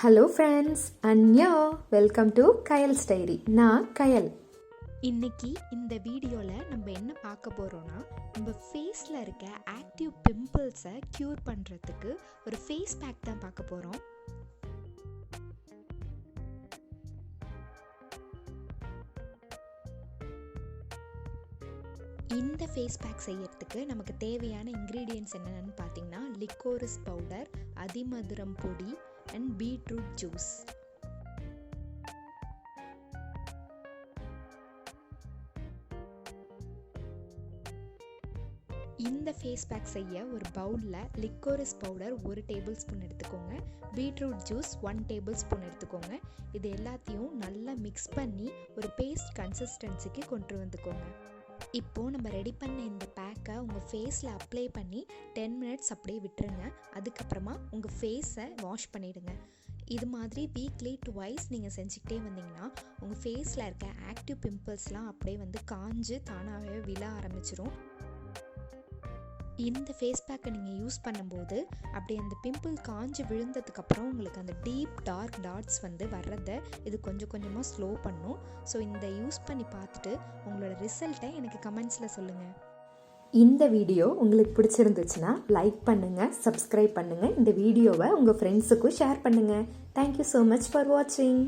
Hello friends, அன்யா. Welcome to Kayal's diary. நான் கயல். இன்னைக்கு இந்த வீடியோவில் நம்ம என்ன பார்க்க போகிறோன்னா, நம்ம ஃபேஸில் இருக்க ஆக்டிவ் பிம்பிள்ஸை க்யூர் பண்ணுறதுக்கு ஒரு ஃபேஸ் பேக் தான் பார்க்க போகிறோம். இந்த ஃபேஸ் பேக் செய்யறதுக்கு நமக்கு தேவையான இன்க்ரீடியன்ட்ஸ் என்னென்னு பார்த்தீங்கன்னா, லிக்கோரிஸ் பவுடர், அதிமதுரம் பொடி அண்ட் பீட்ரூட் ஜூஸ். இந்த ஃபேஸ் பேக் செய்ய ஒரு பவுலில் லிக்கோரிஸ் பவுடர் 1 டேபிள் ஸ்பூன் எடுத்துக்கோங்க, பீட்ரூட் ஜூஸ் 1 டேபிள் ஸ்பூன் எடுத்துக்கோங்க. இது எல்லாத்தையும் நல்லா மிக்ஸ் பண்ணி ஒரு பேஸ்ட் கன்சிஸ்டன்சிக்கு கொண்டு வந்துக்கோங்க. இப்போது நம்ம ரெடி பண்ண இந்த பேக்கை உங்கள் ஃபேஸில் அப்ளை பண்ணி 10 மினிட்ஸ் அப்படியே விட்டுருங்க. அதுக்கப்புறமா உங்கள் ஃபேஸை வாஷ் பண்ணிவிடுங்க. இது மாதிரி வீக்லி 2 நீங்கள் செஞ்சுக்கிட்டே வந்தீங்கன்னா உங்கள் ஃபேஸில் இருக்க ஆக்டிவ் பிம்பிள்ஸ்லாம் அப்படியே காஞ்சு தானாகவே விழ ஆரம்பிச்சிரும். இந்த ஃபேஸ் பேக்கை நீங்கள் யூஸ் பண்ணும்போது அப்படியே அந்த பிம்பிள் காஞ்சு விழுந்ததுக்கப்புறம் உங்களுக்கு அந்த டீப் டார்க் டாட்ஸ் வர்றதை இது கொஞ்சம் கொஞ்சமாக ஸ்லோ பண்ணும். ஸோ இந்த யூஸ் பண்ணி பார்த்துட்டு உங்களோட ரிசல்ட்டை எனக்கு கமெண்ட்ஸில் சொல்லுங்கள். இந்த வீடியோ உங்களுக்கு பிடிச்சிருந்துச்சுன்னா லைக் பண்ணுங்கள், சப்ஸ்கிரைப் பண்ணுங்கள். இந்த வீடியோவை உங்கள் ஃப்ரெண்ட்ஸுக்கும் ஷேர் பண்ணுங்கள். தேங்க்யூ ஸோ மச் ஃபார் வாட்சிங்.